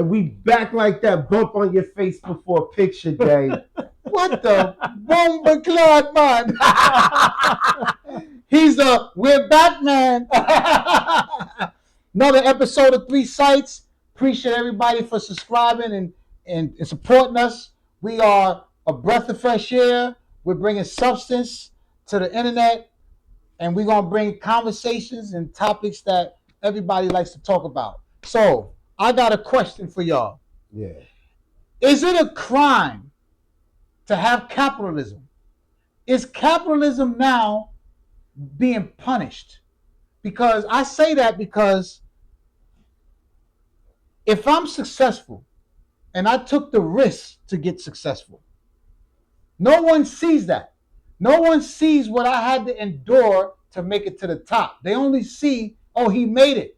And we back like that bump on your face before picture day. What the bomba clad man? We're back, man. Another episode of Three Sites. Appreciate everybody for subscribing and supporting us. We are a breath of fresh air. We're bringing substance to the internet, and we're going to bring conversations and topics that everybody likes to talk about. So, I got a question for y'all. Yeah. Is it a crime to have capitalism? Is capitalism now being punished? Because I say that because if I'm successful and I took the risk to get successful, no one sees that. No one sees what I had to endure to make it to the top. They only see, oh, he made it.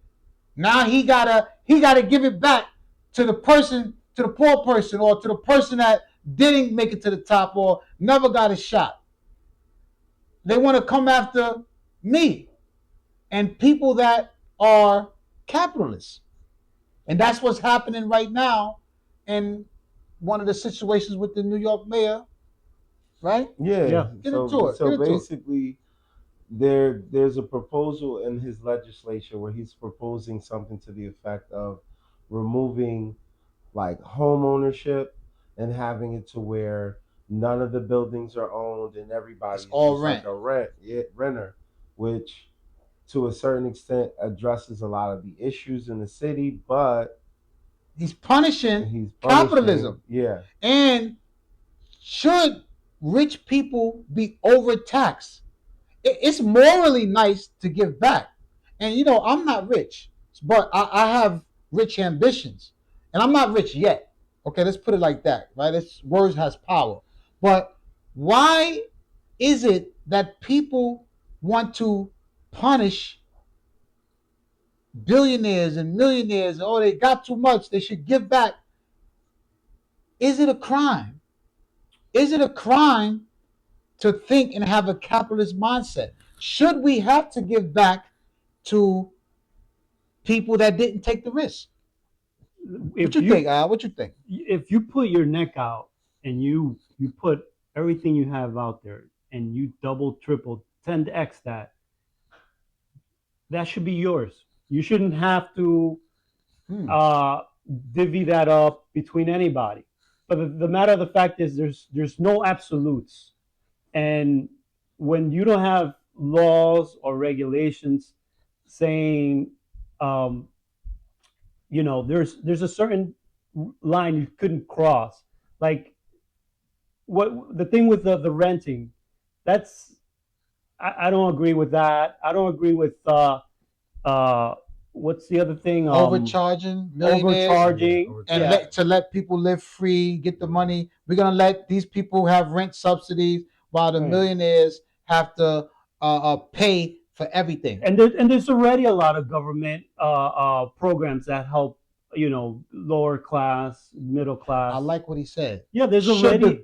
Now he gotta give it back to the person, to the poor person, or to the person that didn't make it to the top or never got a shot. They want to come after me and people that are capitalists. And that's what's happening right now in one of the situations with the New York mayor, right? Yeah. Get into it. So basically, there's a proposal in his legislature where he's proposing something to the effect of removing like home ownership and having it to where none of the buildings are owned and everybody's all just rent. like a renter, which to a certain extent addresses a lot of the issues in the city, but he's punishing capitalism. Yeah. And should rich people be overtaxed? It's morally nice to give back. And you know, I'm not rich, but I have rich ambitions. And I'm not rich yet. Okay, let's put it like that, right? Words has power. But why is it that people want to punish billionaires and millionaires? Oh, they got too much, they should give back. Is it a crime? Is it a crime to think and have a capitalist mindset? Should we have to give back to people that didn't take the risk? What you think, Al? What you think? If you put your neck out and you put everything you have out there and you double, triple, 10x that should be yours. You shouldn't have to divvy that up between anybody. But the matter of the fact is there's no absolutes. And when you don't have laws or regulations saying there's a certain line you couldn't cross. Like what the thing with the renting, that's I don't agree with that. I don't agree with what's the other thing? Overcharging millionaires, overcharging, and to let people live free, get the money. We're gonna let these people have rent subsidies while the millionaires have to pay for everything. And there's already a lot of government programs that help, lower class, middle class. I like what he said. Yeah, there's already.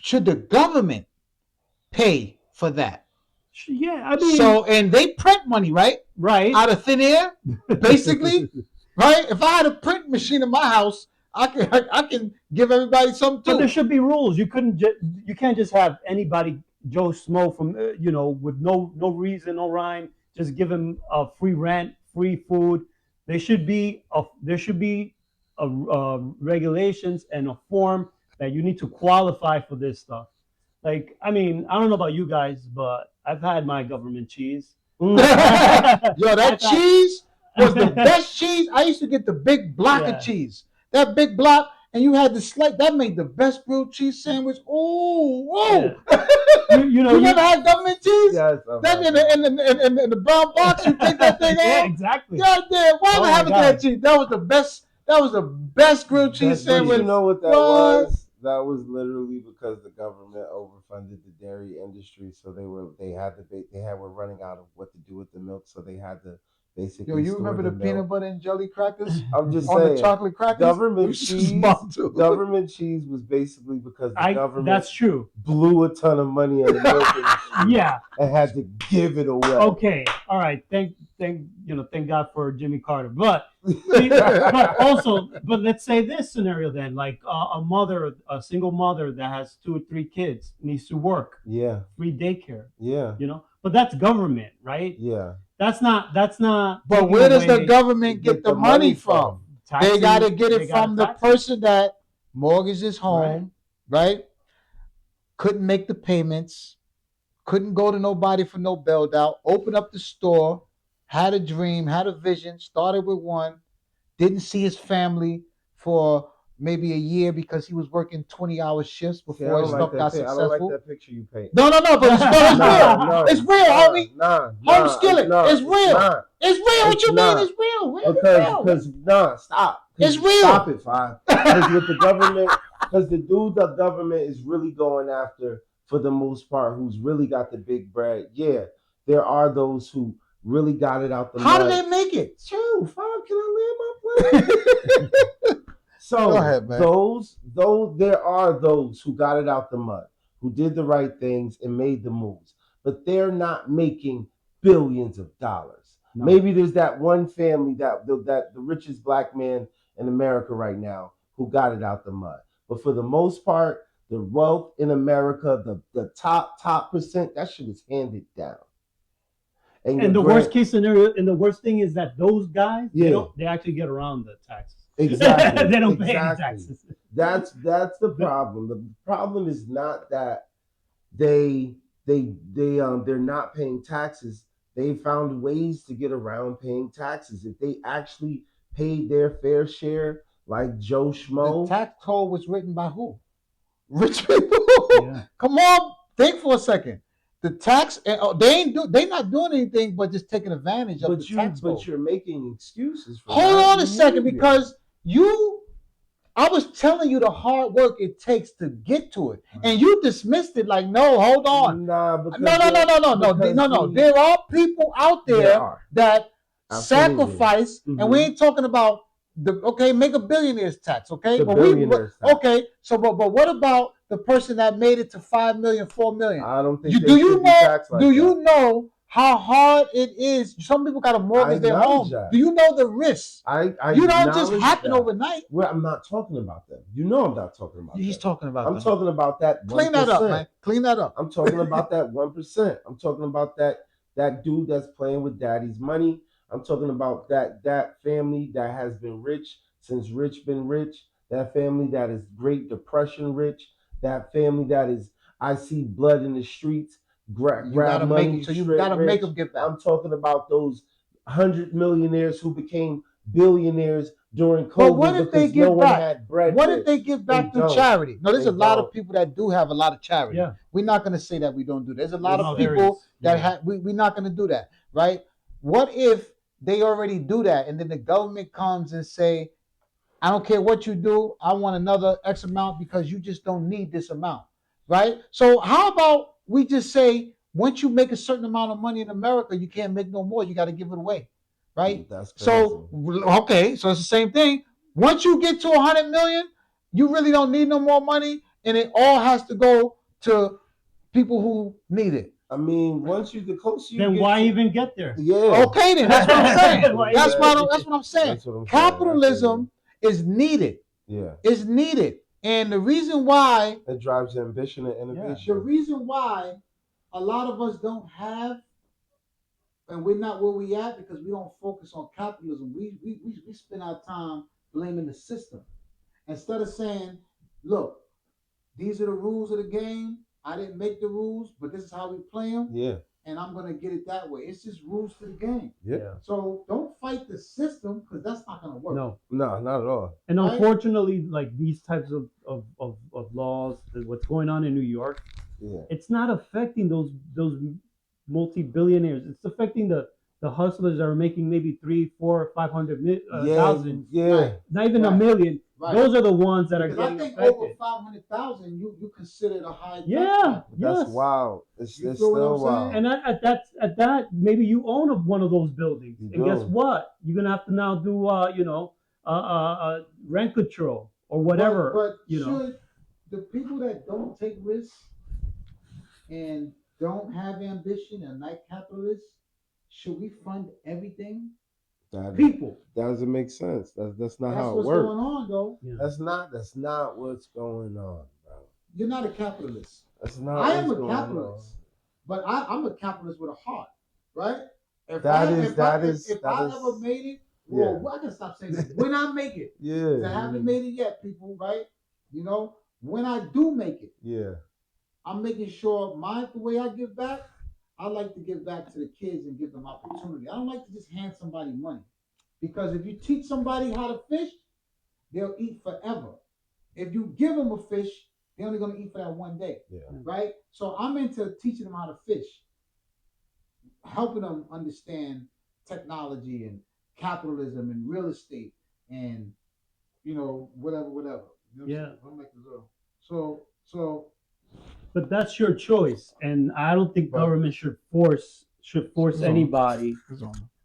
Should the government pay for that? Yeah, I mean. So, and they print money, right? Right. Out of thin air, basically. Right? If I had a print machine in my house, I can give everybody something too. But there should be rules. You can't just have anybody, Joe Smo, from with no reason, no rhyme, just give him free rent, free food. There should be regulations and a form that you need to qualify for this stuff. Like, I mean, I don't know about you guys, but I've had my government cheese. Yo, that cheese was the best cheese. I used to get the big block of cheese. That big block, and you had the slice. That made the best grilled cheese sandwich. Oh. Yeah. you never had government cheese? Yes. That in the brown box, you take that thing off? Yeah, exactly. God damn, why am I having that cheese? That was the best. That was the best grilled cheese sandwich. You know what that was? That was literally because the government overfunded the dairy industry, so they were running out of what to do with the milk, so they had to basically Yo, you store remember the milk. peanut butter and jelly crackers I'm just on the saying, chocolate crackers? government Which is cheese. bomb too. Government cheese was basically because the government That's true. blew a ton of money on the milk industry Yeah. and had to give it away. Okay. All right. Thank God for Jimmy Carter. But but let's say this scenario then, like a single mother that has 2 or 3 kids needs to work, Yeah, free daycare, yeah, but that's government, right? yeah. That's not. But taking where does the away government get the money from? taxing. They got to get They it gotta from the tax it. person that mortgaged his home, right? Couldn't make the payments, couldn't go to nobody for no bailed out, opened up the store, had a dream, had a vision, started with one, didn't see his family for maybe a year because he was working 20-hour shifts See, I before his don't like stuff that. got I don't like successful. that picture you paint. No, but it's real. No, It's real, homie. Home skillet. No, it's real. not. It's real. What It's you not. mean? It's real. Real. Because stop. It's real. Stop it, Five. Because with the government, because the dude the government is really going after, for the most part, who's really got the big bread. Yeah, there are those who really got it out the How mud. did they make it? True, Five. Can I land my plane? So Go ahead, man. there are those who got it out the mud, who did the right things and made the moves, but they're not making billions of dollars. No. Maybe there's that one family that the richest black man in America right now who got it out the mud. But for the most part, the wealth in America, the top percent, that shit is handed down. And the worst case scenario, and the worst thing is that those guys, they actually get around the taxes. Exactly. They don't pay any taxes. That's the problem. The problem is not that they're not paying taxes. They found ways to get around paying taxes. If they actually paid their fair share, like Joe Schmo. The tax code was written by who? Rich people. Yeah. Come on, think for a second. The tax, they not doing anything but just taking advantage of the tax code. But you're making excuses for Hold on a second, because I was telling you the hard work it takes to get to it, and you dismissed it like, no, hold on. No. There are people out there that sacrifice, and we ain't talking about make a billionaire's tax, okay? But what about the person that made it to 5 million, 4 million? I don't think you know how hard it is? Some people got to mortgage their home. Do you know the risks? You don't just happen overnight. Well, I'm not talking about them. You know I'm not talking about He's talking about I'm talking about that 1%. Clean that up, man. Clean that up. I'm talking about that 1%. I'm talking about that dude that's playing with daddy's money. I'm talking about that family that has been rich since rich been rich. That family that is Great Depression rich. That family that is, I see blood in the streets. Grab money. So you gotta make them get back. I'm talking about those 100 millionaires who became billionaires during COVID. But what if they give back? What if they give back to charity? No, there's a lot of people that do have a lot of charity. Yeah. We're not gonna say that we don't do that. There's a lot of people that have. We're not gonna do that, right? What if they already do that, and then the government comes and say, I don't care what you do, I want another X amount because you just don't need this amount, right? So how about we just say, once you make a certain amount of money in America, you can't make no more. You got to give it away, right? That's crazy. So it's the same thing. Once you get to 100 million, you really don't need no more money, and it all has to go to people who need it. I mean, once the closer you then get why even get there? Yeah. Okay, then that's what I'm saying. That's what I'm saying. Capitalism is needed. Yeah. It's needed. And the reason why it drives ambition and innovation. The reason why a lot of us don't have, and we're not where we at, because we don't focus on capitalism. We spend our time blaming the system instead of saying, look, these are the rules of the game. I didn't make the rules, but this is how we play them. Yeah. And I'm gonna get it that way. It's just rules to the game. Yeah. So don't fight the system, because that's not gonna work. No, not at all. And unfortunately, like these types of laws, what's going on in New York, it's not affecting those multi-billionaires. It's affecting the hustlers that are making maybe 300, 400, 500,000. Yeah. Not even a million. Right. Those are the ones that are Because I getting think affected. over 500,000, you consider it a high tax Yeah, bracket. That's yes. wild. It's You it's feel what I'm still saying? wild. And at that, maybe you own one of those buildings, You and guess do. what? You're gonna have to now do, rent control or whatever. But you know, should the people that don't take risks and don't have ambition and like capitalists, should we fund everything? That people. doesn't make sense. That's not That's how it what's works. going on, though. Yeah. That's not what's going on, bro. You're not a capitalist. That's not I am what's a going capitalist, but I'm a capitalist with a heart, right? If That I is- ever made it, well, yeah. I can stop saying this. When I make it, 'cause I Yeah. haven't made it yet, people, right? You know, when I do make it, Yeah. I'm making sure the way I give back, I like to give back to the kids and give them opportunity. I don't like to just hand somebody money. Because if you teach somebody how to fish, they'll eat forever. If you give them a fish, they're only going to eat for that one day. Yeah. Right? So I'm into teaching them how to fish, helping them understand technology and capitalism and real estate and, whatever. You know what I'm Yeah. saying? I'm like, so But that's your choice, and I don't think government should force anybody.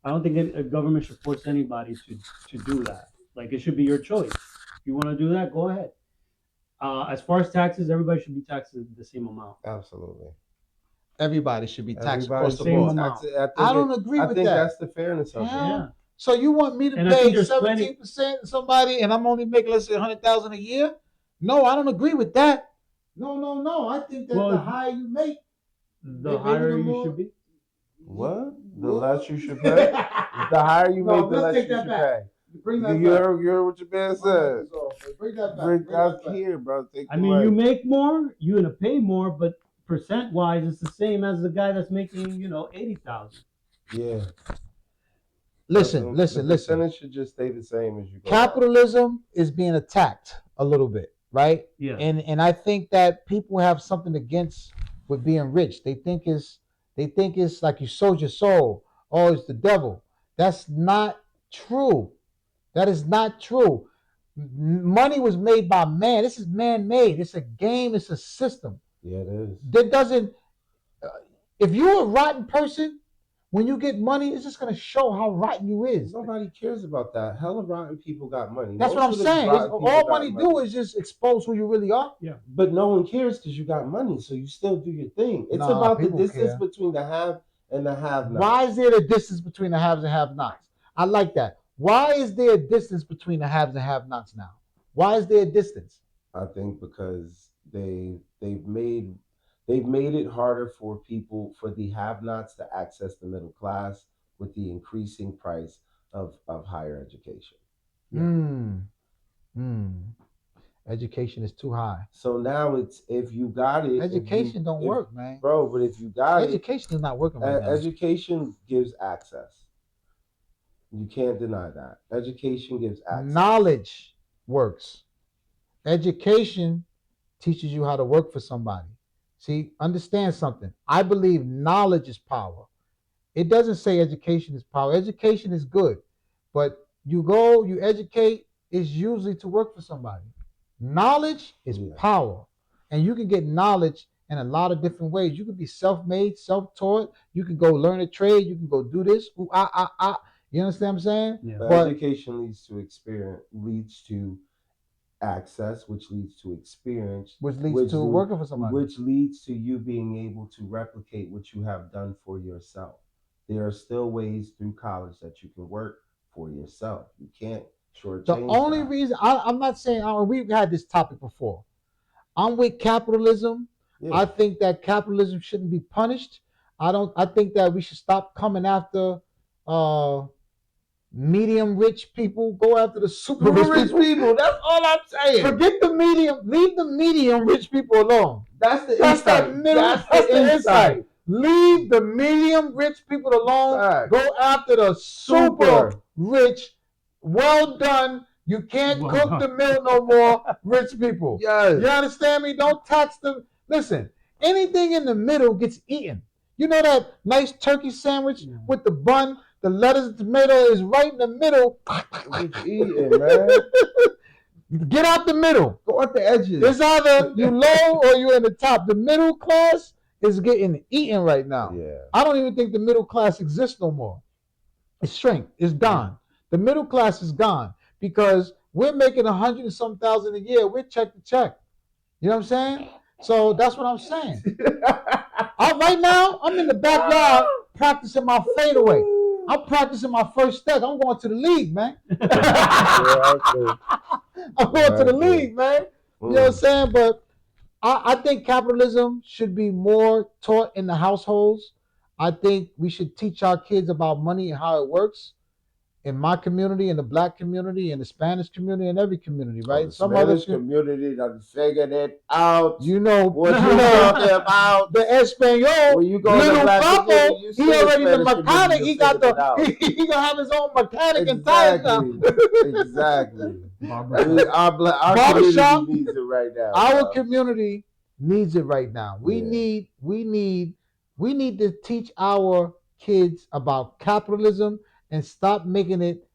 I don't think a government should force anybody to do that. Like, it should be your choice. If you want to do that, go ahead. As far as taxes, everybody should be taxed the same amount. Absolutely. everybody should be taxed Everybody across the same board. amount. I don't agree I with think that. that's the fairness of it. Hell, Yeah. So you want me to And I think pay there's plenty- 17% to somebody, and I'm only making, let's say, 100,000 a year? No, I don't agree with that. No. I think that Well, the higher you make, The maybe higher the you more- should be. What? The less you should pay? The higher you No, make, the let's less take you that should back. pay. Bring that You back. heard what your man said. Bring that back. Bring Bring that that back. here, bro. Take I the mean, you mic. make more, you're gonna pay more, but percent-wise, it's the same as the guy that's making, 80,000. Yeah. Listen. The percentage should just stay the same as you go. Capitalism is being attacked a little bit, right? Yeah. And I think that people have something against with being rich. They think it's like you sold your soul. Oh, it's the devil. That's not true. That is not true. Money was made by man. This is man-made. It's a game. It's a system. Yeah, it is. That doesn't. If you're a rotten person, when you get money, it's just gonna show how rotten you is. Nobody cares about that. Hella rotten people got money. That's Most what I'm of the saying. rotten people All got money do is just expose who you really are. But no one cares because you got money, so you still do your thing. It's Nah, about the people distance care. between the have and the have not. Why is there a distance between the haves and have-nots? I like that. Why is there a distance between the haves and have-nots now? Why is there a distance? I think because they've made it harder for the have-nots to access the middle class with the increasing price of higher education. Education is too high. So now it's if you got it. Education don't work, man. Bro, but if you got Education is not working right now. education gives access. You can't deny that. Education gives access. Knowledge works. Education teaches you how to work for somebody. See, understand something. I believe knowledge is power. It doesn't say education is power. Education is good, but you educate is usually to work for somebody. Knowledge is power, and you can get knowledge in a lot of different ways. You can be self-made, self-taught. You can go learn a trade. You can go do this. Ooh, You understand what I'm saying? Yeah. But education leads to experience, leads to access, which leads to experience, Which leads to working for somebody. which leads to you being able to replicate what you have done for yourself. There are still ways through college that you can work for yourself. You can't shortchange The only that. reason I'm not saying we've had this topic before. I'm with capitalism. Yeah. I think that capitalism shouldn't be punished. I think that we should stop coming after medium rich people. Go after the super rich people. That's all I'm saying. Forget the medium. Leave the medium rich people alone. That's the That's insight. the middle. That's the insight. Leave the medium rich people alone. Fact. Go after the super rich. Well done. You can't Well cook done. the meal no more, rich people. Yes. You understand me? Don't tax them. Listen, anything in the middle gets eaten. You know that nice turkey sandwich with the bun, the lettuce, the tomato is right in the middle. It's eating, man. Get out the middle. Go at the edges. It's either you low or you in the top. The middle class is getting eaten right now. Yeah. I don't even think the middle class exists no more. It's shrink. It's gone. The middle class is gone because we're making 100 and some thousand a year. We're check to check. You know what I'm saying? So that's what I'm saying. Right now, I'm in the backyard practicing my fadeaway. I'm practicing my first step. I'm going to the league, man. I'm going to the league, man. You know what I'm saying? But I think capitalism should be more taught in the households. I think we should teach our kids about money and how it works. In my community, in the black community, in the Spanish community, in every community, right? Some Spanish other community that figured it out. You know what you talking about? The Espanol, when you go little to Pablo, he already the Spanish mechanic. He got the he gonna have his own mechanic and tires now. Exactly. Our community needs it right now. Our community needs it right now. We need to teach our kids about capitalism and stop making it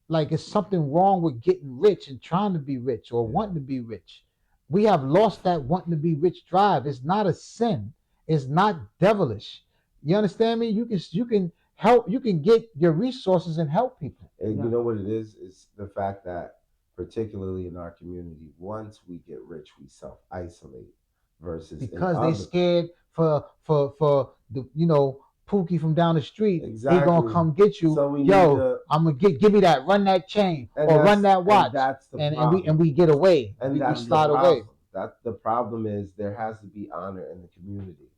like it's something wrong with getting rich and trying to be rich or wanting to be rich. We have lost that wanting to be rich drive. It's not a sin. It's not devilish. You understand me? You can help. You can get your resources and help people. And you know what it is? It's the fact that, particularly in our community, once we get rich, we self-isolate versus because they scared for the Pookie from down the street. Exactly. They gonna come get you. So I'm gonna give me that, run that chain or run that watch. And we get away. And we slide away. That's the problem. Is there has to be honor in the community.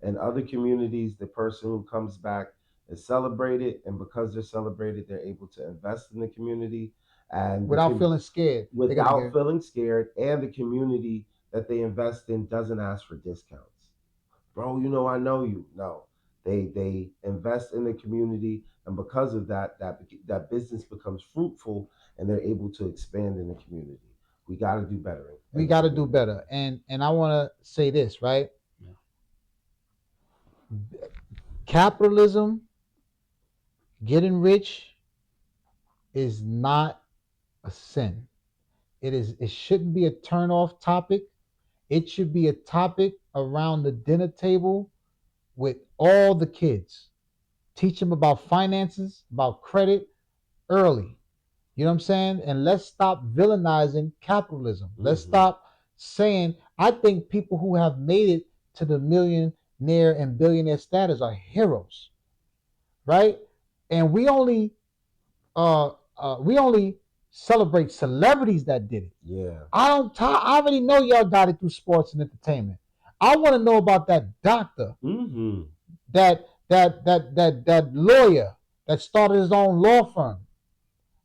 In other communities, the person who comes back is celebrated, and because they're celebrated, they're able to invest in the community and without feeling scared. Without feeling scared, and the community that they invest in doesn't ask for discounts. Bro, I know you. No. They invest in the community, and because of that business becomes fruitful, and they're able to expand in the community. We got to do better. We got to do better, and I want to say this, right? Yeah. Capitalism, getting rich, is not a sin. It shouldn't be a turn-off topic. It should be a topic around the dinner table with all the kids. Teach them about finances, about credit early. You know what I'm saying? And let's stop villainizing capitalism. Let's stop saying, I think people who have made it to the millionaire and billionaire status are heroes, right? And we only celebrate celebrities that did it. Yeah. I already know y'all got it through sports and entertainment. I want to know about that doctor, that lawyer that started his own law firm,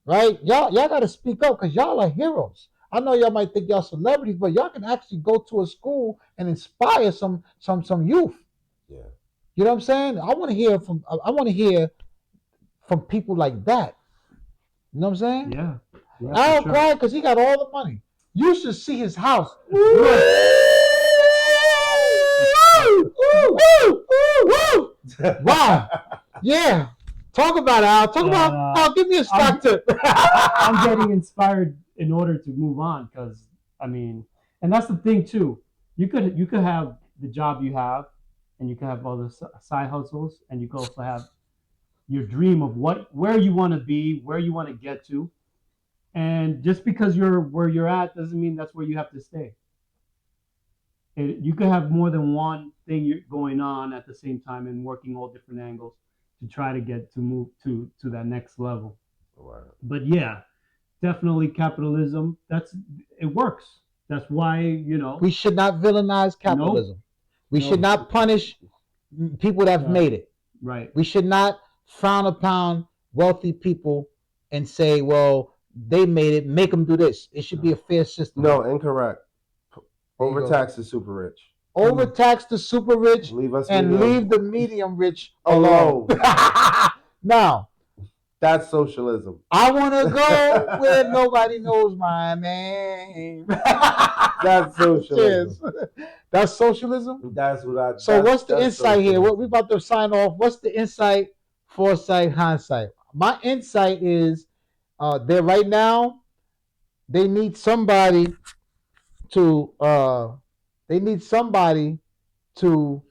right? Y'all got to speak up because y'all are heroes. I know y'all might think y'all celebrities, but y'all can actually go to a school and inspire some youth. Yeah. You know what I'm saying? I want to hear from people like that. You know what I'm saying? Yeah. I don't cry because he got all the money. You should see his house. Wow. Yeah. Talk about it, Al. Talk about Al. Give me a stock tip. I'm getting inspired in order to move on because and that's the thing too. You could have the job you have, and you can have all the side hustles, and you can also have your dream of where you want to be, where you want to get to. And just because you're where you're at doesn't mean that's where you have to stay. You could have more than one thing going on at the same time and working all different angles to try to move to that next level. Right. But yeah, definitely capitalism. It works. That's why we should not villainize capitalism. Nope. We should not punish people that have made it. Right. We should not frown upon wealthy people and say, well, they made it, make them do this. It should be a fair system. No, incorrect. Overtax the super rich. Overtax the super rich leave the medium rich alone. Now, that's socialism. I want to go where nobody knows my name. That's socialism. That's socialism? That's what I... So what's the insight here? We're about to sign off. What's the insight, foresight, hindsight? My insight is there right now, they need somebody to they need somebody to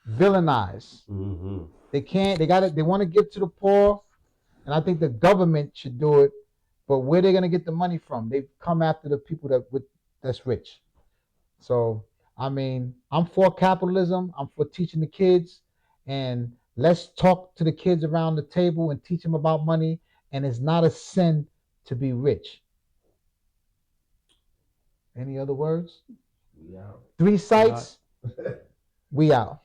villainize. Mm-hmm. They can't. They got it. They want to give to the poor, and I think the government should do it. But where they're gonna get the money from? They come after the people that's rich. So I mean, I'm for capitalism. I'm for teaching the kids, and let's talk to the kids around the table and teach them about money. And it's not a sin to be rich. Any other words? Yeah. 3 sites. We out.